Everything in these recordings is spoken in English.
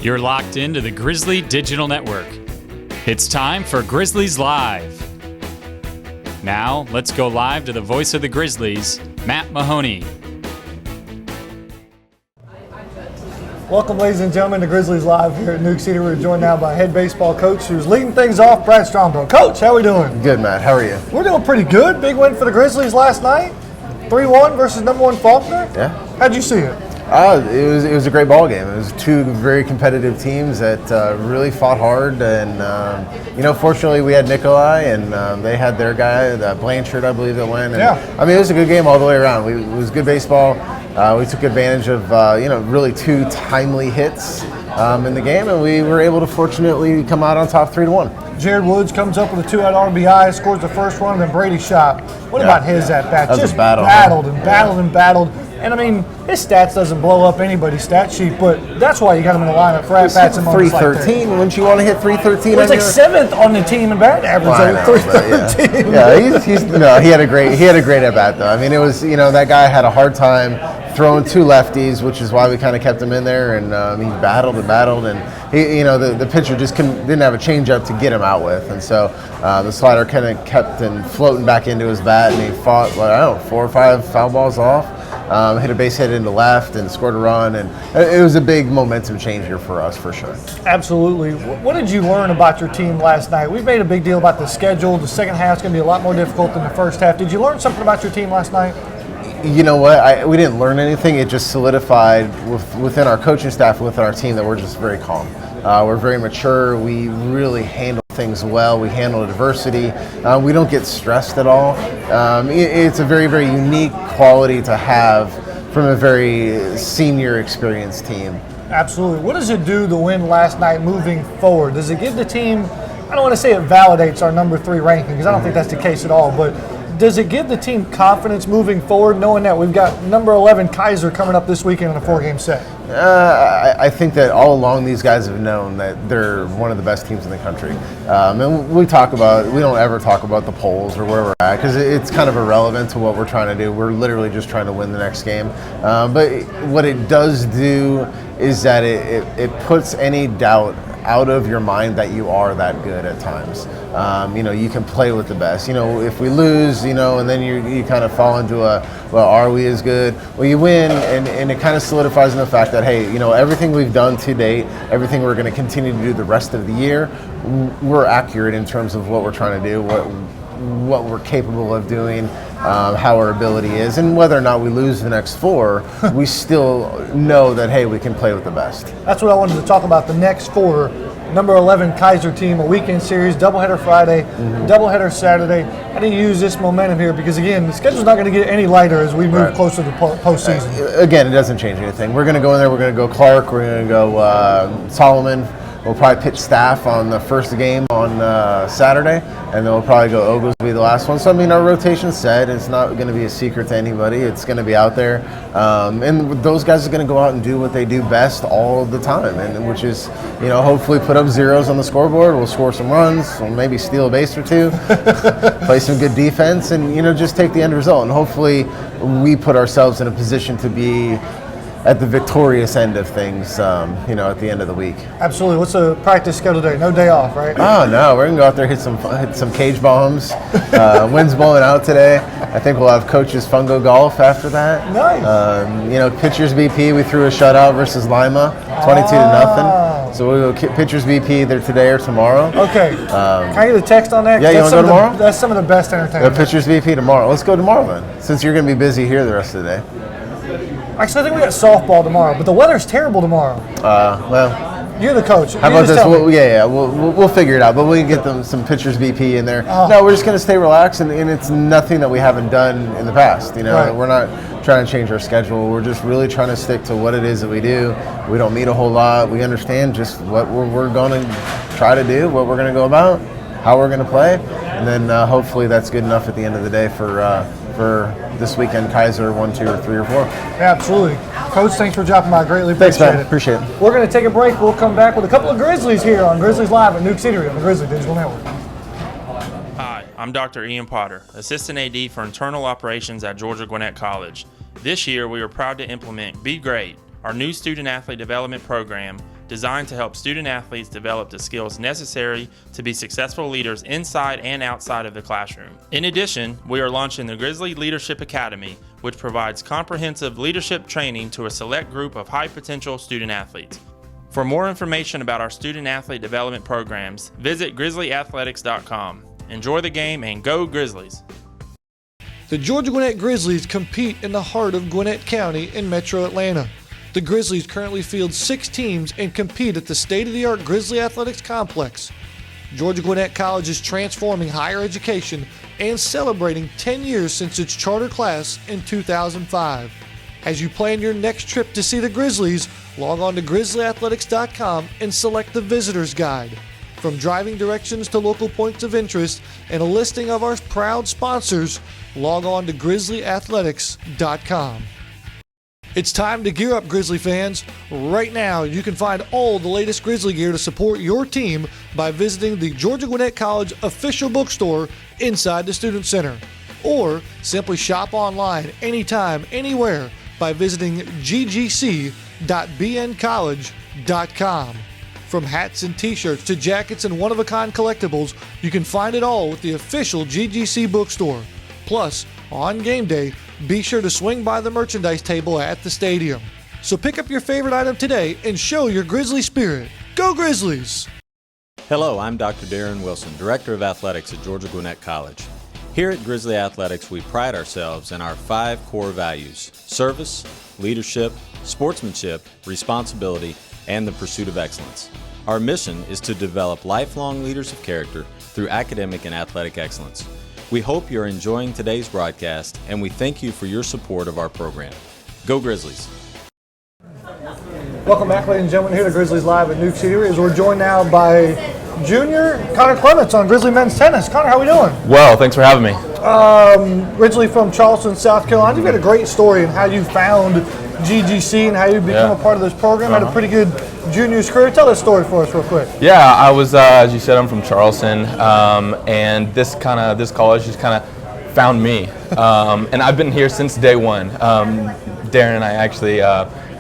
You're locked into the Grizzly Digital Network. It's time for Grizzlies Live. Now, let's go live to the voice of the Grizzlies, Matt Mahoney. Welcome, ladies and gentlemen, to Grizzlies Live here at Newk City. We're joined now by head baseball coach who's leading things off, Brad Stromdahl. Coach, how are we doing? Good, Matt. How are you? We're doing pretty good. Big win for the Grizzlies last night. 3-1 versus number one Faulkner. Yeah. How'd you see it? It was a great ball game. It was two very competitive teams that really fought hard, and fortunately we had Nikolai, and they had their guy, Blanchard, I believe, that went. And, yeah. I mean, it was a good game all the way around. It was good baseball. We took advantage of really two timely hits in the game, and we were able to fortunately come out on top 3-1. Jared Woods comes up with a 2-out RBI, scores the first one, and then Brady shot. What about his at bat? That was just a battle. battled. And I mean, his stats doesn't blow up anybody's stat sheet, but that's why you got him in the lineup for at-bats and moments like that. 313. Wouldn't you want to hit 313? He was like seventh on the team in batting average. 313. Yeah, he had a great at bat though. I mean, it was that guy had a hard time throwing two lefties, which is why we kind of kept him in there, and he battled, and he, the pitcher just didn't have a changeup to get him out with, and so the slider kind of kept floating back into his bat, and he fought 4 or 5 foul balls off. Hit a base hit into left and scored a run, and it was a big momentum changer for us, for sure. Absolutely. What did you learn about your team last night? We've made a big deal about the schedule. The second half's going to be a lot more difficult than the first half. Did you learn something about your team last night? You know what? We didn't learn anything. It just solidified within our coaching staff, with our team, that we're just very calm. We're very mature. We really handle things well. We handle adversity. We don't get stressed at all. It's a very, very unique quality to have from a very senior, experienced team. Absolutely. What does it do to win last night moving forward? Does it give the team, I don't want to say it validates our number 3 ranking, because I don't think that's the case at all, but does it give the team confidence moving forward, knowing that we've got number 11 Kaiser coming up this weekend in a 4-game set? I think that all along these guys have known that they're one of the best teams in the country. And we don't ever talk about the polls or where we're at, because it's kind of irrelevant to what we're trying to do. We're literally just trying to win the next game. But what it does do is that it puts any doubt out of your mind that you are that good at times. You can play with the best. If we lose, and then you kind of fall into are we as good? Well, you win, and it kind of solidifies in the fact that, hey, everything we've done to date, everything we're going to continue to do the rest of the year, we're accurate in terms of what we're trying to do, what we're capable of doing, how our ability is, and whether or not we lose the next 4, we still know that, hey, we can play with the best. That's what I wanted to talk about, the next 4. Number 11 Kaiser team, a weekend series, doubleheader Friday, doubleheader Saturday. How do you use this momentum here? Because again, the schedule's not going to get any lighter as we move closer to postseason. Again, it doesn't change anything. We're going to go in there, we're going to go Clark, we're going to go Solomon. We'll probably pitch staff on the first game on Saturday, and then we'll probably go Ogles will be the last one. So, I mean, our rotation's set. It's not going to be a secret to anybody. It's going to be out there. And those guys are going to go out and do what they do best all the time, and which is, hopefully put up zeros on the scoreboard. We'll score some runs. We'll maybe steal a base or 2, play some good defense, and, just take the end result. And hopefully we put ourselves in a position to be at the victorious end of things, at the end of the week. Absolutely. What's the practice schedule today? No day off, right? Oh no, we're gonna go out there, hit some cage bombs. Wind's blowing out today. I think we'll have coaches fungo golf after that. Nice. Pitchers BP. We threw a shutout versus Lima, 22-0. So we'll go pitchers BP either today or tomorrow. Okay. Can I get a text on that? Yeah, you want to go tomorrow? That's some of the best entertainment. Pitchers BP tomorrow. Let's go tomorrow then, since you're gonna be busy here the rest of the day. Actually, I think we got softball tomorrow, but the weather's terrible tomorrow. Well, you're the coach. How about this? We'll figure it out. But we can get some pitchers BP in there. No, we're just going to stay relaxed, and it's nothing that we haven't done in the past. Right. We're not trying to change our schedule. We're just really trying to stick to what it is that we do. We don't meet a whole lot. We understand just what we're going to try to do, what we're going to go about, how we're going to play, and then hopefully that's good enough at the end of the day for this weekend, Kaiser 1, 2, or 3, or 4. Absolutely. Coach, thanks for dropping by. Greatly appreciate Thanks, man. it. Appreciate it. We're going to take a break. We'll come back with a couple of Grizzlies here on Grizzlies Live at Newk City on the Grizzly Digital Network. Hi, I'm Dr. Ian Potter, Assistant AD for Internal Operations at Georgia Gwinnett College. This year, we are proud to implement Be Great, our new student-athlete development program designed to help student athletes develop the skills necessary to be successful leaders inside and outside of the classroom. In addition, we are launching the Grizzly Leadership Academy, which provides comprehensive leadership training to a select group of high-potential student athletes. For more information about our student athlete development programs, visit grizzlyathletics.com. Enjoy the game and go Grizzlies! The Georgia Gwinnett Grizzlies compete in the heart of Gwinnett County in Metro Atlanta. The Grizzlies currently field 6 teams and compete at the state-of-the-art Grizzly Athletics Complex. Georgia Gwinnett College is transforming higher education and celebrating 10 years since its charter class in 2005. As you plan your next trip to see the Grizzlies, log on to grizzlyathletics.com and select the Visitor's Guide. From driving directions to local points of interest and a listing of our proud sponsors, log on to grizzlyathletics.com. It's time to gear up, Grizzly fans. Right now, you can find all the latest Grizzly gear to support your team by visiting the Georgia Gwinnett College official bookstore inside the Student Center. Or simply shop online anytime, anywhere by visiting ggc.bncollege.com. From hats and t-shirts to jackets and one-of-a-kind collectibles, you can find it all with the official GGC bookstore. Plus, on game day, be sure to swing by the merchandise table at the stadium. So pick up your favorite item today and show your Grizzly spirit. Go Grizzlies! Hello, I'm Dr. Darren Wilson, Director of Athletics at Georgia Gwinnett College. Here at Grizzly Athletics, we pride ourselves in our 5 core values: service, leadership, sportsmanship, responsibility, and the pursuit of excellence. Our mission is to develop lifelong leaders of character through academic and athletic excellence. We hope you're enjoying today's broadcast, and we thank you for your support of our program. Go Grizzlies! Welcome back, ladies and gentlemen, here to Grizzlies Live at Newk Eatery, as we're joined now by junior Connor Clements on Grizzly men's tennis. Connor, how are we doing? Well, thanks for having me. Originally from Charleston, South Carolina. You've got a great story in how you found GGC and how you become a part of this program. Had a pretty good juniors career. Tell that story for us real quick. Yeah, I was, as you said, I'm from Charleston, and this college just kind of found me, and I've been here since day one. Darren and I actually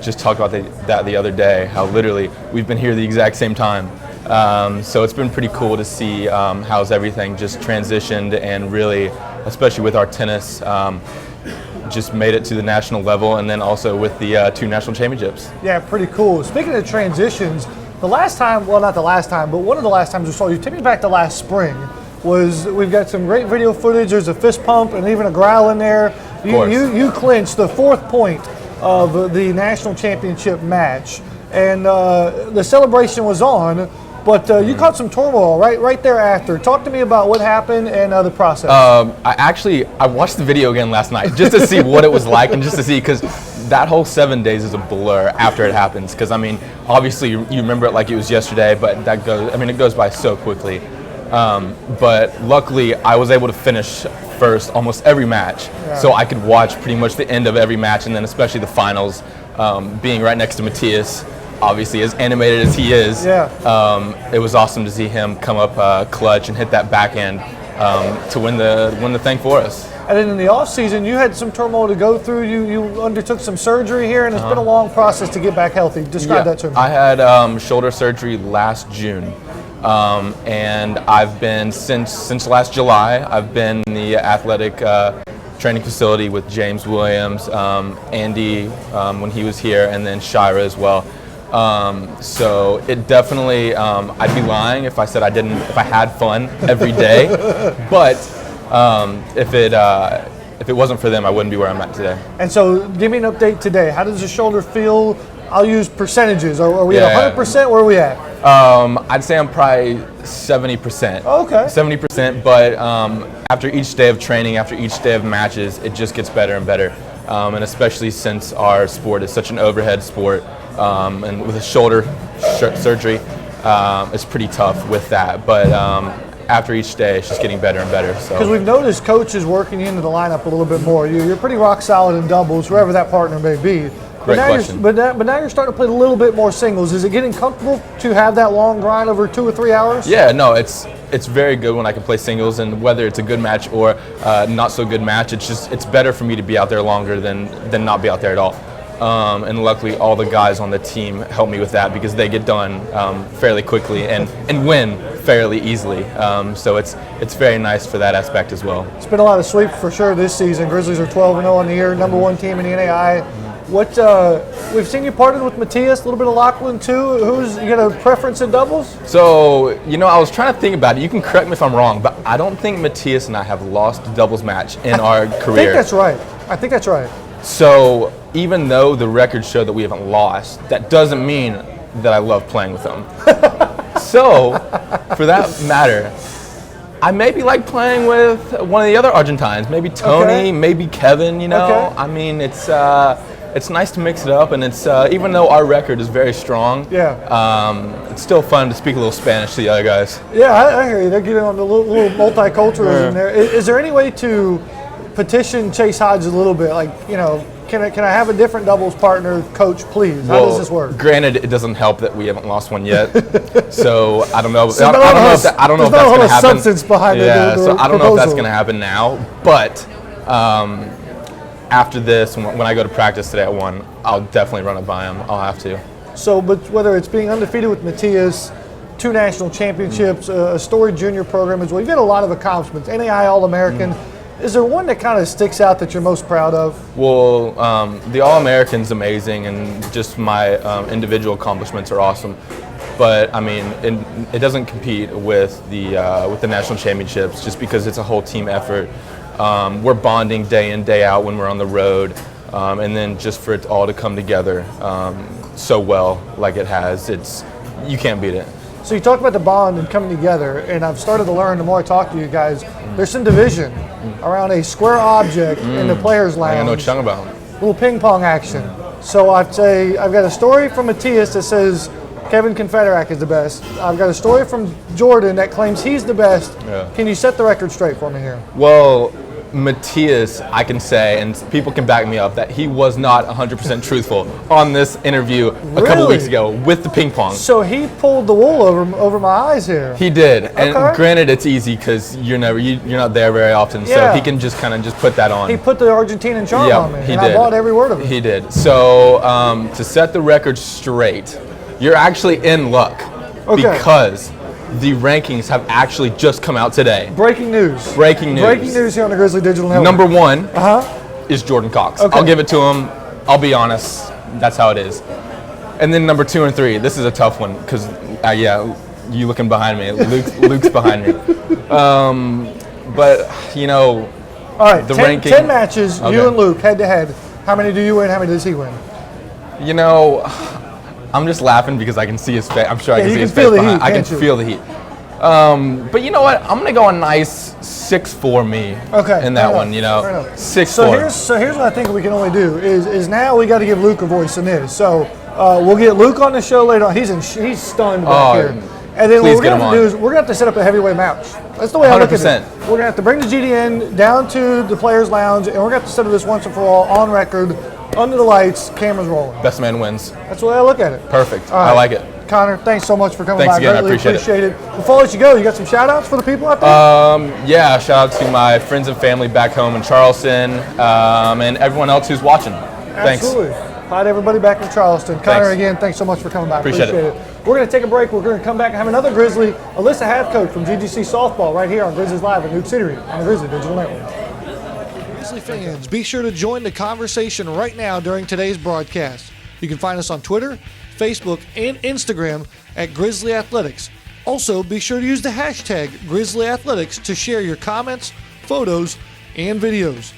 just talked about that the other day. How literally we've been here the exact same time. So it's been pretty cool to see how's everything just transitioned, and really, especially with our tennis, just made it to the national level, and then also with the 2 national championships. Yeah, pretty cool. Speaking of transitions, the last time, well, not the last time, but one of the last times we saw you, take me back to last spring, was we've got some great video footage. There's a fist pump and even a growl in there. You clinched the 4th point of the national championship match, and the celebration was on. But you caught some turmoil right thereafter. Talk to me about what happened and the process. I watched the video again last night just to see what it was like, and just to see, because that whole 7 days is a blur after it happens. Because I mean, obviously you remember it like it was yesterday, but it goes by so quickly. But luckily, I was able to finish first almost every match, so I could watch pretty much the end of every match, and then especially the finals, being right next to Matthias. Obviously, as animated as he is, it was awesome to see him come up clutch and hit that backhand to win the thing for us. And then in the off season, you had some turmoil to go through. You undertook some surgery here, and it's been a long process to get back healthy. Describe that to me. I had shoulder surgery last June, and I've been since last July. I've been in the athletic training facility with James Williams, Andy when he was here, and then Shira as well. So it definitely, I'd be lying if I said if I had fun every day, but if it wasn't for them, I wouldn't be where I'm at today. And so give me an update today. How does the shoulder feel? I'll use percentages. Are we at 100%? Where are we at? I'd say I'm probably 70%. Okay. 70%, but after each day of training, after each day of matches, it just gets better and better. And especially since our sport is such an overhead sport, and with a shoulder surgery, it's pretty tough with that. But after each day, it's just getting better and better. Because we've noticed coaches working you into the lineup a little bit more. You're pretty rock solid in doubles, whoever that partner may be. Great question. But now you're starting to play a little bit more singles. Is it getting comfortable to have that long grind over 2 or 3 hours? Yeah, no, it's very good when I can play singles, and whether it's a good match or not so good match, it's better for me to be out there longer than not be out there at all. And luckily all the guys on the team help me with that because they get done fairly quickly and win fairly easily. So it's very nice for that aspect as well. It's been a lot of sweeps for sure this season. Grizzlies are 12-0 on the year, number one team in the NAI. What we've seen you partnered with Matthias, a little bit of Lachlan too. You got a preference in doubles? So, I was trying to think about it. You can correct me if I'm wrong, but I don't think Matthias and I have lost a doubles match in our career. I think that's right. So, even though the records show that we haven't lost, that doesn't mean that I love playing with him. So, for that matter, I maybe like playing with one of the other Argentines, maybe Tony, maybe Kevin, Okay. I mean, it's nice to mix it up, and it's even though our record is very strong, it's still fun to speak a little Spanish to the other guys. Yeah, I hear you. They're getting on the little multiculturalism there. Is there any way to petition Chase Hodges a little bit? Like, can I have a different doubles partner, coach, please? How does this work? Granted, it doesn't help that we haven't lost one yet, so I don't know. So I don't know if that's going to happen. Substance behind so I don't know if that's going to happen now, but. After this, when I go to practice today at 1, I'll definitely run it by him. I'll have to. So, but whether it's being undefeated with Matthias, 2 national championships, a storied junior program as well, you've got a lot of accomplishments, NAI All-American. Is there one that kind of sticks out that you're most proud of? Well, the All-American's amazing, and just my individual accomplishments are awesome. But I mean, it doesn't compete with the national championships just because it's a whole team effort. We're bonding day in, day out when we're on the road, and then just for it all to come together so well like it has, you can't beat it. So you talked about the bond and coming together, and I've started to learn the more I talk to you guys, there's some division around a square object in the players' lounge. I know what you're talking about. Little ping pong action. So I've got a story from Matthias that says Kevin Confederak is the best. I've got a story from Jordan that claims he's the best. Yeah. Can you set the record straight for me here? Well, Matthias, I can say, and people can back me up, that he was not 100% truthful on this interview a couple weeks ago with the ping pong. So he pulled the wool over my eyes here. He did, and granted, it's easy because you're not there very often, so he can just kind of just put that on. He put the Argentinian charm on me, he and did. I bought every word of it. He did. So to set the record straight, you're actually in luck because the rankings have actually just come out today. Breaking news. Breaking news here on the Grizzly Digital Network. Number 1 is Jordan Cox. I'll give it to him. I'll be honest. That's how it is. And then number 2 and 3. This is a tough one because, you looking behind me. Luke's behind me. But, all right, the 10 matches, you and Luke, head-to-head. How many do you win? How many does he win? I'm just laughing because I can see his face. I'm sure I can see his face behind. I can feel the heat. But you know what? I'm going to go a nice 6-4 me in that one, 6-4. So here's what I think we can only do is now we got to give Luke a voice in this. So we'll get Luke on the show later on. He's stunned back here. And then what we're going to have to do is we're going to have to set up a heavyweight match. That's the way I look at it. We're going to have to bring the GDN down to the Players Lounge, and we're going to have to set up this once and for all on record, under the lights, cameras rolling. Best man wins. That's the way I look at it. Perfect. Right. I like it. Connor, thanks so much for coming by. Again, Greatly appreciate it. Before I let you go, you got some shout outs for the people out there? Shout out to my friends and family back home in Charleston, and everyone else who's watching. Thanks. Absolutely. Hi to everybody back in Charleston. Connor, again, thanks so much for coming by. Appreciate it. We're going to take a break. We're going to come back and have another Grizzly, Alyssa Hathcoat from GGC Softball, right here on Grizzlies Live at Newk Eatery on the Grizzly Digital Network. Grizzly fans, be sure to join the conversation right now during today's broadcast. You can find us on Twitter, Facebook, and Instagram at Grizzly Athletics. Also, be sure to use the hashtag Grizzly Athletics to share your comments, photos, and videos.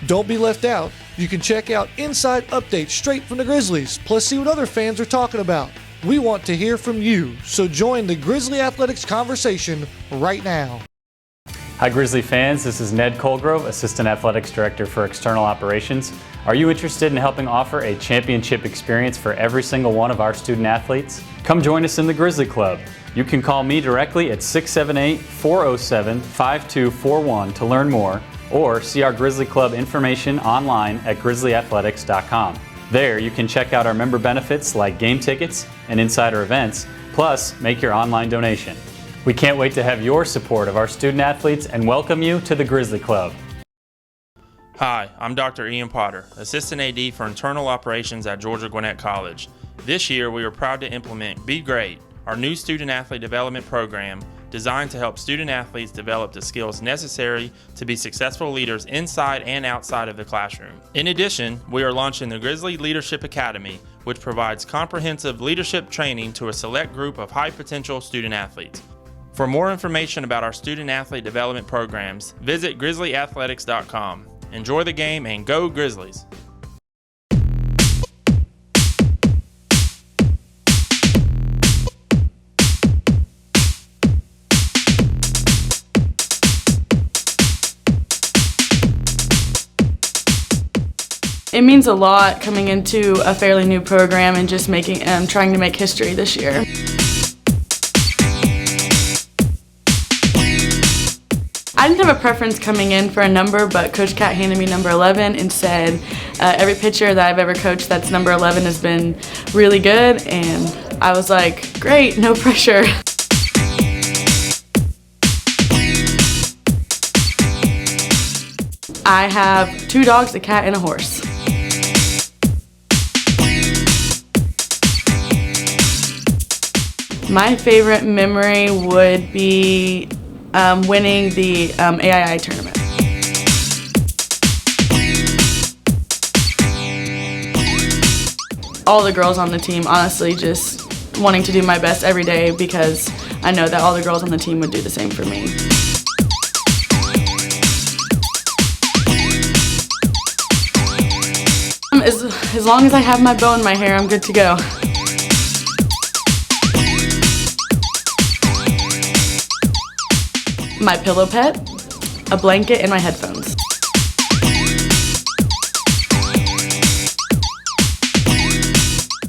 Don't be left out. You can check out inside updates straight from the Grizzlies, plus see what other fans are talking about. We want to hear from you, so join the Grizzly Athletics conversation right now. Hi Grizzly fans, this is Ned Colgrove, Assistant Athletics Director for External Operations. Are you interested in helping offer a championship experience for every single one of our student athletes? Come join us in the Grizzly Club. You can call me directly at 678-407-5241 to learn more, or see our Grizzly Club information online at grizzlyathletics.com. There you can check out our member benefits like game tickets and insider events, plus make your online donation. We can't wait to have your support of our student athletes and welcome you to the Grizzly Club. Hi, I'm Dr. Ian Potter, Assistant AD for Internal Operations at Georgia Gwinnett College. This year, we are proud to implement Be Great, our new student-athlete development program designed to help student-athletes develop the skills necessary to be successful leaders inside and outside of the classroom. In addition, we are launching the Grizzly Leadership Academy, which provides comprehensive leadership training to a select group of high-potential student-athletes. For more information about our student-athlete development programs, visit grizzlyathletics.com. Enjoy the game and go Grizzlies! It means a lot coming into a fairly new program and just trying to make history this year. I didn't have a preference coming in for a number, but Coach Cat handed me number 11 and said every pitcher that I've ever coached that's number 11 has been really good, and I was like, great, no pressure. I have 2 dogs, a cat, and a horse. My favorite memory would be winning the AII tournament. All the girls on the team, honestly, just wanting to do my best every day because I know that all the girls on the team would do the same for me. As long as I have my bow in my hair, I'm good to go. My pillow pet, a blanket, and my headphones.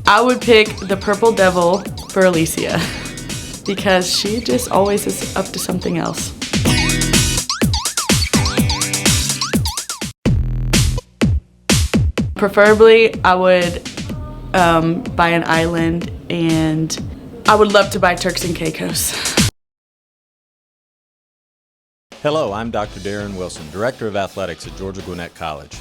I would pick the Purple Devil for Alicia because she just always is up to something else. Preferably, I would buy an island, and I would love to buy Turks and Caicos. Hello, I'm Dr. Darren Wilson, Director of Athletics at Georgia Gwinnett College.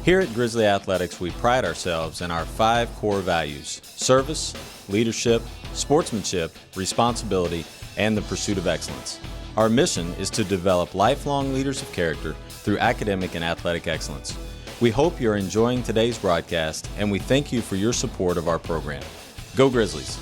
Here at Grizzly Athletics, we pride ourselves in our 5 core values: service, leadership, sportsmanship, responsibility, and the pursuit of excellence. Our mission is to develop lifelong leaders of character through academic and athletic excellence. We hope you're enjoying today's broadcast, and we thank you for your support of our program. Go Grizzlies!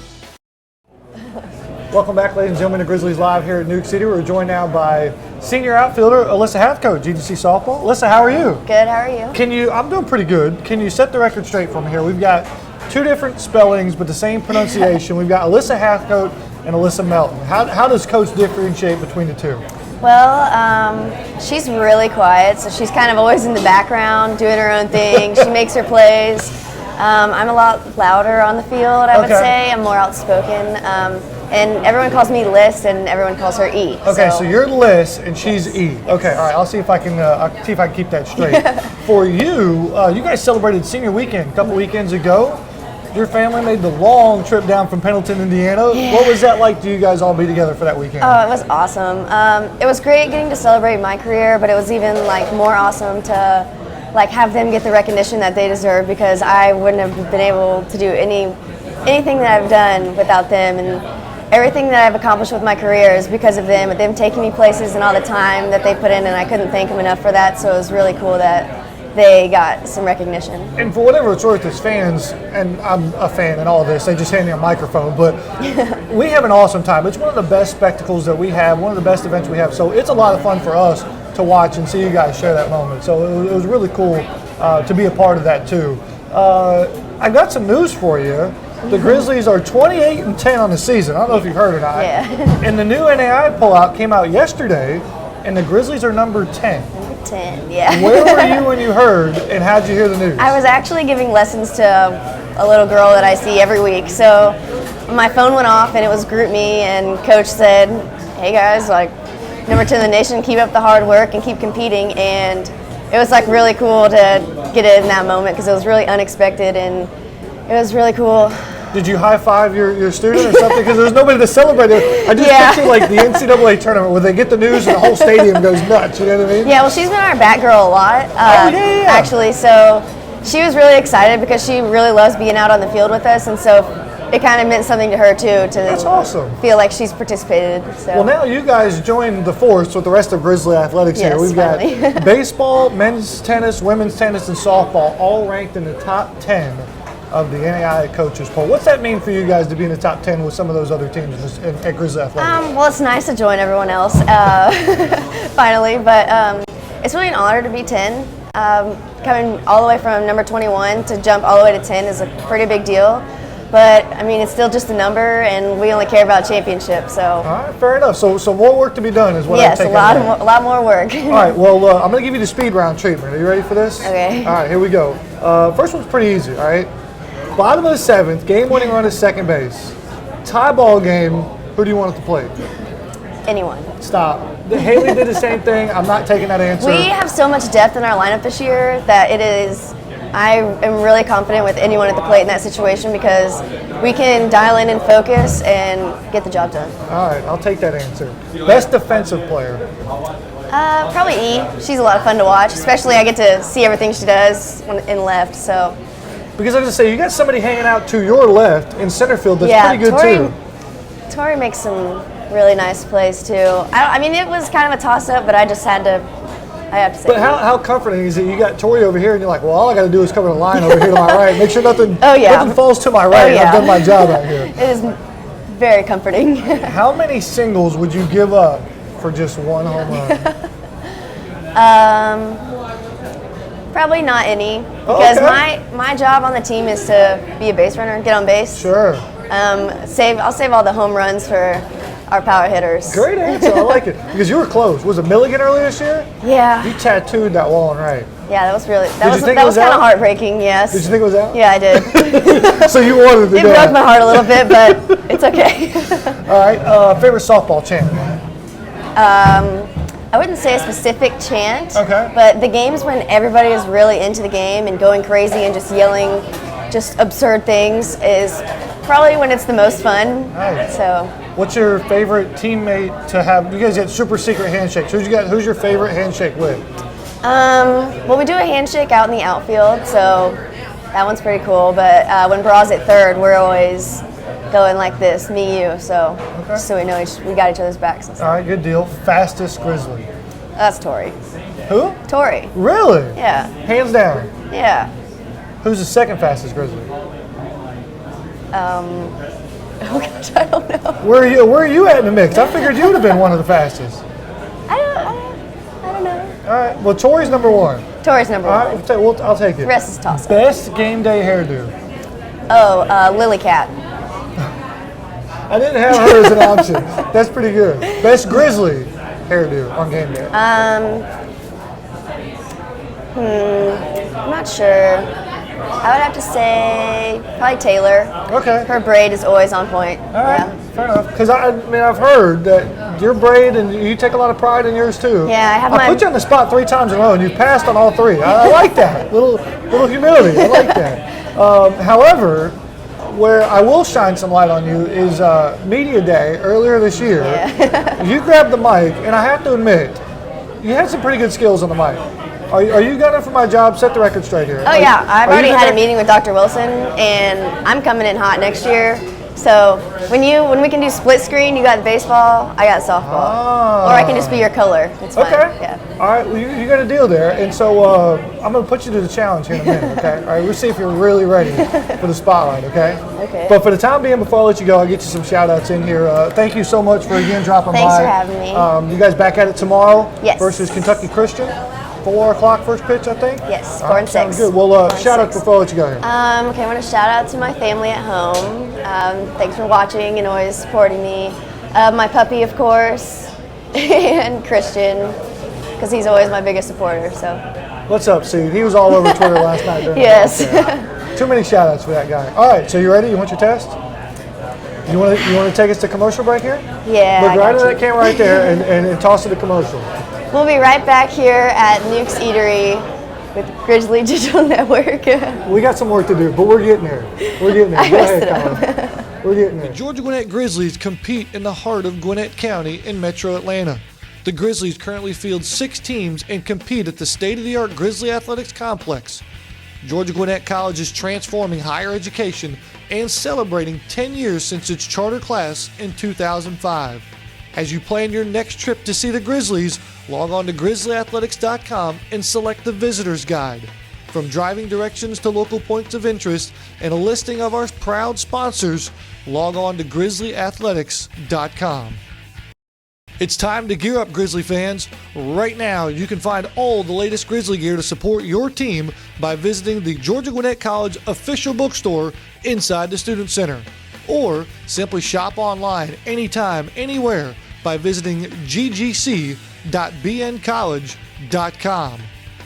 Welcome back, ladies and gentlemen, to Grizzlies Live here at Newk City. We're joined now by senior outfielder Alyssa Hathcoat, GDC softball. Alyssa, how are you? Good, how are you? I'm doing pretty good. Can you set the record straight for me here? We've got 2 different spellings, but the same pronunciation. We've got Alyssa Hathcoat and Alyssa Melton. How does Coach differentiate between the 2? Well, she's really quiet, so she's kind of always in the background doing her own thing. She makes her plays. I'm a lot louder on the field, I would say. I'm more outspoken. And everyone calls me Liz, and everyone calls her E. Okay, so you're Liz, and she's E. Okay, all right. I'll see if I can keep that straight. For you, you guys celebrated senior weekend a couple weekends ago. Your family made the long trip down from Pendleton, Indiana. Yeah. What was that like to you guys all be together for that weekend? Oh, it was awesome. It was great getting to celebrate my career, but it was even more awesome to have them get the recognition that they deserve, because I wouldn't have been able to do anything that I've done without them, and everything that I've accomplished with my career is because of them taking me places and all the time that they put in, and I couldn't thank them enough for that. So it was really cool that they got some recognition. And for whatever it's worth, as fans, and I'm a fan in all of this, they just hand me a microphone, but we have an awesome time. It's one of the best spectacles that we have, one of the best events we have, so it's a lot of fun for us to watch and see you guys share that moment. So it was really cool to be a part of that too. I've got some news for you. The Grizzlies are 28-10 on the season. I don't know if you've heard or not. Yeah. And the new NAI pullout came out yesterday, and the Grizzlies are number 10. Number 10, yeah. Where were you when you heard, and how'd you hear the news? I was actually giving lessons to a little girl that I see every week. So my phone went off, and it was GroupMe, and Coach said, hey guys, number 10 in the nation, keep up the hard work and keep competing. And it was really cool to get it in that moment, because it was really unexpected, and it was really cool. Did you high five your student or something? Because there's nobody to celebrate it. I just picture like the NCAA tournament where they get the news and the whole stadium goes nuts. You know what I mean? Yeah, well, she's been our bat girl a lot, actually. So she was really excited because she really loves being out on the field with us, and so it kind of meant something to her too. That's awesome. Feel like she's participated. So. Well, now you guys joined the force with the rest of Grizzly Athletics here. We've got baseball, men's tennis, women's tennis, and softball all ranked in the top 10 of the NAIA coaches poll. What's that mean for you guys to be in the top 10 with some of those other teams at Grizzly Athletics? Well, it's nice to join everyone else finally, but it's really an honor to be 10. Coming all the way from number 21 to jump all the way to 10 is a pretty big deal. But, I mean, it's still just a number, and we only care about championships, so. All right, fair enough. So more work to be done is what I'm taking. Yes, a lot more work. All right, well, I'm going to give you the speed round treatment. Are you ready for this? Okay. All right, here we go. First one's pretty easy, all right? Bottom of the 7th, game-winning run at second base. Tie ball game, who do you want it to play? Anyone. Stop. Haley did the same thing. I'm not taking that answer. We have so much depth in our lineup this year that it is. I am really confident with anyone at the plate in that situation because we can dial in and focus and get the job done. All right, I'll take that answer. Best defensive player? Probably E. She's a lot of fun to watch, especially I get to see everything she does in left. So. Because I was going to say, you got somebody hanging out to your left in center field that's pretty good too. Tori makes some really nice plays too. I mean, it was kind of a toss-up, but I just had to. I have to say. But how comforting is it? You got Tori over here, and you're like, well, all I got to do is cover the line over here to my right. Make sure nothing falls to my right. I've done my job out here. It is very comforting. How many singles would you give up for just one home run? Probably not any, because my job on the team is to be a base runner, get on base. Sure. I'll save all the home runs for our power hitters. Great answer. I like it. Because you were close. Was it Milligan earlier this year? Yeah. You tattooed that wall on right. Yeah, that was really that was kind of heartbreaking. Yes. Did you think it was out? Yeah, I did. So you wanted to. It broke my heart a little bit, but it's okay. All right. Favorite softball chant? I wouldn't say a specific chant. Okay. But the games when everybody is really into the game and going crazy and just yelling, just absurd things is probably when it's the most fun. Nice. So. What's your favorite teammate to have? You guys get super secret handshakes. Who's your favorite handshake with? Well, we do a handshake out in the outfield, so that one's pretty cool. But when Braw's at third, we're always going like this, me, you. So just so we know we got each other's backs. And stuff. All right, good deal. Fastest Grizzly? That's Tori. Who? Tori. Really? Yeah. Hands down. Yeah. Who's the second fastest Grizzly? Oh gosh, I don't know. Where are you at in the mix? I figured you would have been one of the fastest. I don't know. All right. Well, Tori's number one. Tori's number All one. right, I'll take it. The rest is toss-up. Best game day hairdo? Oh, Lily Cat. I didn't have her as an option. That's pretty good. Best Grizzly hairdo on game day? I'm not sure. I would have to say probably Taylor. Okay. Her braid is always on point. All right, fair enough. Because I've heard that your braid and you take a lot of pride in yours too. Yeah, I put you on the spot 3 times in a row and you passed on all 3. I like that. Little humility. I like that. However, where I will shine some light on you is Media Day earlier this year. Yeah. You grabbed the mic, and I have to admit, you had some pretty good skills on the mic. Are you gunning for my job? Set the record straight here. Oh yeah, I've already had a meeting with Dr. Wilson, and I'm coming in hot next year. So when we can do split screen, you got baseball, I got softball, or I can just be your color. It's fine. Okay. Yeah. All right. Well, you got a deal there, and so I'm going to put you to the challenge here in a minute. Okay. All right. We'll see if you're really ready for the spotlight. Okay. Okay. But for the time being, before I let you go, I'll get you some shout outs in here. Thank you so much for again dropping by. Thanks for having me. You guys back at it tomorrow? Yes. Versus Kentucky Christian. 4 o'clock first pitch, I think? Yes, All 4 right, and 6. Sounds good. Well, shout out before I let you go here. Okay, I want to shout out to my family at home. Thanks for watching and always supporting me. My puppy, of course, and Christian, because he's always my biggest supporter. So. What's up, Seed? He was all over Twitter last night. Yes. Too many shout outs for that guy. All right, so you ready? You want your test? You want to take us to commercial break here? Yeah. Look right at that camera right there and toss it to commercial. We'll be right back here at Newk's Eatery with Grizzly Digital Network. We got some work to do, but we're getting there. We're getting there. Go ahead, Colin. We're getting there. The Georgia Gwinnett Grizzlies compete in the heart of Gwinnett County in Metro Atlanta. The Grizzlies currently field 6 teams and compete at the state-of-the-art Grizzly Athletics Complex. Georgia Gwinnett College is transforming higher education and celebrating 10 years since its charter class in 2005. As you plan your next trip to see the Grizzlies, log on to grizzlyathletics.com and select the Visitor's Guide. From driving directions to local points of interest and a listing of our proud sponsors, log on to grizzlyathletics.com. It's time to gear up, Grizzly fans. Right now, you can find all the latest Grizzly gear to support your team by visiting the Georgia Gwinnett College official bookstore inside the Student Center. Or simply shop online anytime, anywhere by visiting ggc.bncollege.com.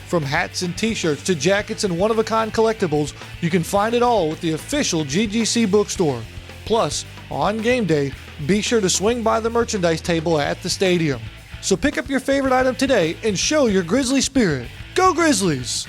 From hats and t-shirts to jackets and one-of-a-kind collectibles, you can find it all with the official GGC bookstore. Plus, on game day, be sure to swing by the merchandise table at the stadium. So pick up your favorite item today and show your Grizzly spirit. Go Grizzlies!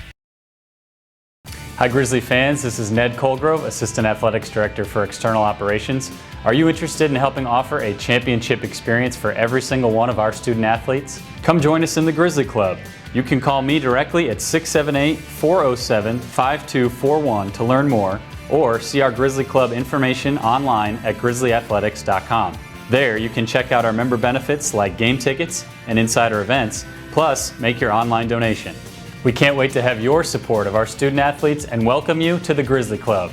Hi Grizzly fans, this is Ned Colgrove, Assistant Athletics Director for External Operations. Are you interested in helping offer a championship experience for every single one of our student athletes? Come join us in the Grizzly Club. You can call me directly at 678-407-5241 to learn more, or see our Grizzly Club information online at grizzlyathletics.com. There you can check out our member benefits like game tickets and insider events, plus make your online donation. We can't wait to have your support of our student athletes and welcome you to the Grizzly Club.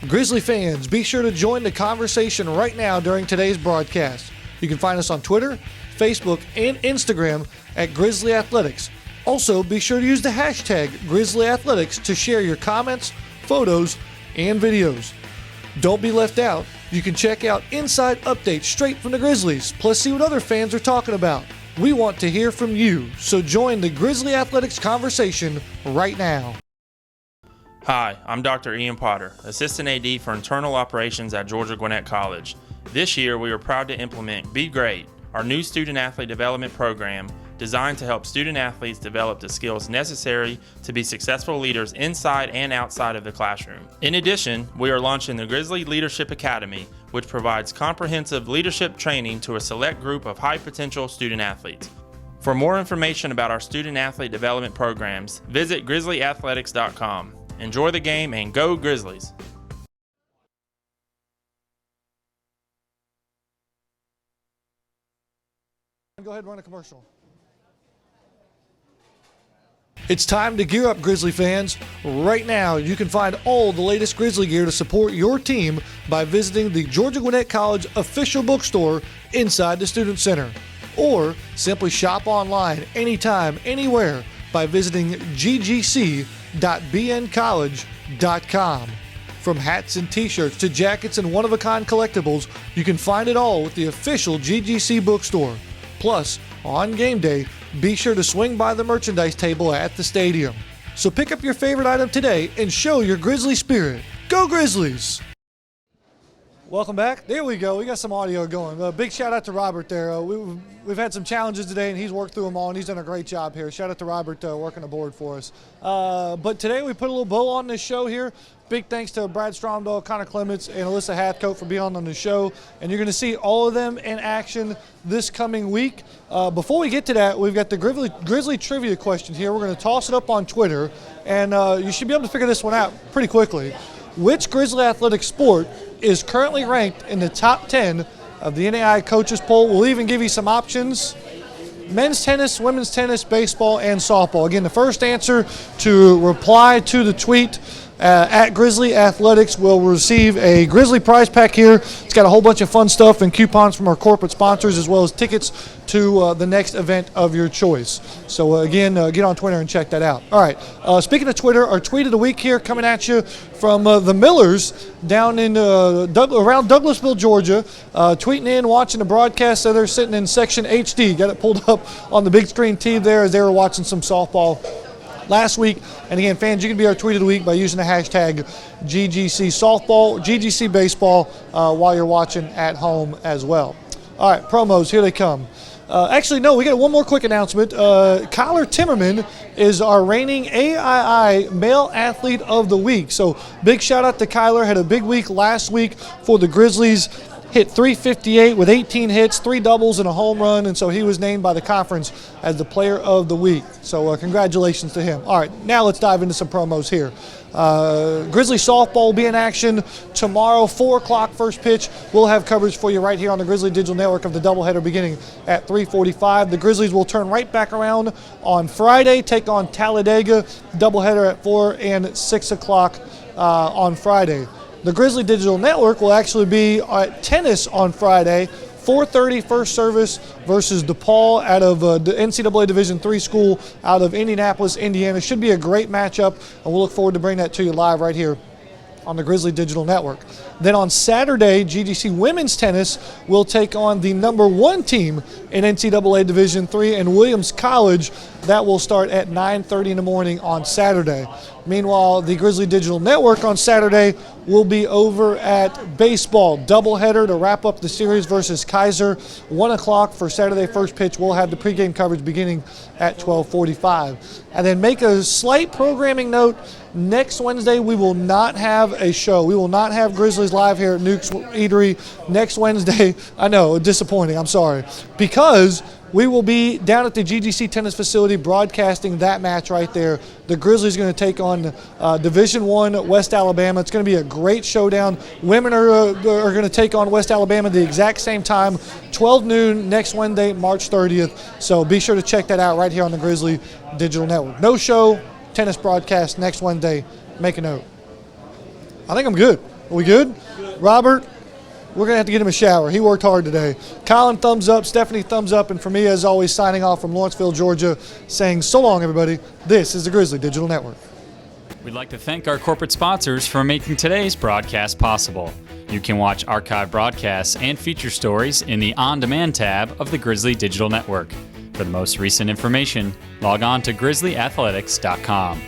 Grizzly fans, be sure to join the conversation right now during today's broadcast. You can find us on Twitter, Facebook, and Instagram at Grizzly Athletics. Also, be sure to use the hashtag Grizzly Athletics to share your comments, photos, and videos. Don't be left out. You can check out inside updates straight from the Grizzlies, plus see what other fans are talking about. We want to hear from you, so join the Grizzly Athletics conversation right now. Hi, I'm Dr. Ian Potter, Assistant AD for Internal Operations at Georgia Gwinnett College. This year, we are proud to implement Be Great, our new student athlete development program designed to help student athletes develop the skills necessary to be successful leaders inside and outside of the classroom. In addition, we are launching the Grizzly Leadership Academy, which provides comprehensive leadership training to a select group of high-potential student athletes. For more information about our student athlete development programs, visit grizzlyathletics.com. Enjoy the game and go Grizzlies! Go ahead and run a commercial. It's time to gear up, Grizzly fans. Right now, you can find all the latest Grizzly gear to support your team by visiting the Georgia Gwinnett College official bookstore inside the Student Center. Or simply shop online anytime, anywhere by visiting ggc.bncollege.com. From hats and t-shirts to jackets and one-of-a-kind collectibles, you can find it all with the official GGC bookstore. Plus, on game day, be sure to swing by the merchandise table at the stadium. So pick up your favorite item today and show your Grizzly spirit. Go Grizzlies! Welcome back. There we go. We got some audio going. Big shout out to Robert there. We've had some challenges today, and he's worked through them all, and he's done a great job here. Shout out to Robert working the board for us. But today we put a little bow on this show here. Big thanks to Brad Stromdahl, Clements, and Alyssa Hathcoat for being on the show. And you're going to see all of them in action this coming week. Before we get to that, we've got the Grizzly trivia question here. We're going to toss it up on Twitter, and you should be able to figure this one out pretty quickly. Which Grizzly athletic sport is currently ranked in the top 10 of the NAI coaches poll? We'll even give you some options. Men's tennis, women's tennis, baseball, and softball. Again, the first answer to reply to the tweet at Grizzly Athletics will receive a Grizzly prize pack here. It's got a whole bunch of fun stuff and coupons from our corporate sponsors, as well as tickets to the next event of your choice. So again, get on Twitter and check that out. All right, speaking of Twitter, our tweet of the week here coming at you from the Millers down in around Douglasville, Georgia, tweeting in, watching the broadcast. So they're sitting in section HD. Got it pulled up on the big screen TV there as they were watching some softball last week. And again, fans, you can be our tweet of the week by using the hashtag GGC softball, GGC baseball while you're watching at home as well. All right, promos, here they come. Actually, no, we got one more quick announcement. Kyler Timmerman is our reigning AII Male Athlete of the Week. So big shout out to Kyler. Had a big week last week for the Grizzlies. Hit .358 with 18 hits, 3 doubles, and a home run, and so he was named by the conference as the Player of the Week. So congratulations to him. All right, now let's dive into some promos here. Grizzly softball will be in action tomorrow, 4 o'clock first pitch. We'll have coverage for you right here on the Grizzly Digital Network of the doubleheader beginning at 3:45. The Grizzlies will turn right back around on Friday, take on Talladega, doubleheader at 4 and 6 o'clock on Friday. The Grizzly Digital Network will actually be at tennis on Friday, 4:30 first service versus DePaul out of the NCAA Division III school out of Indianapolis, Indiana. Should be a great matchup, and we'll look forward to bringing that to you live right here on the Grizzly Digital Network. Then on Saturday, GGC women's tennis will take on the number 1 team in NCAA Division III and Williams College. That will start at 9:30 in the morning on Saturday. Meanwhile, the Grizzly Digital Network on Saturday will be over at baseball doubleheader to wrap up the series versus Kaiser. 1 o'clock for Saturday first pitch. We'll have the pregame coverage beginning at 12:45. And then make a slight programming note. Next Wednesday, we will not have a show. We will not have Grizzlies live here at Newk's Eatery next Wednesday. I know, disappointing, I'm sorry. Because we will be down at the GGC tennis facility broadcasting that match right there. The Grizzlies are going to take on Division I West Alabama. It's going to be a great showdown. Women are going to take on West Alabama at the exact same time, 12 noon next Wednesday, March 30th. So be sure to check that out right here on the Grizzly Digital Network. No show, tennis broadcast next Wednesday. Make a note. I think I'm good. Are we good? Robert? We're going to have to get him a shower. He worked hard today. Colin, thumbs up. Stephanie, thumbs up. And for me, as always, signing off from Lawrenceville, Georgia, saying so long, everybody. This is the Grizzly Digital Network. We'd like to thank our corporate sponsors for making today's broadcast possible. You can watch archive broadcasts and feature stories in the On Demand tab of the Grizzly Digital Network. For the most recent information, log on to grizzlyathletics.com.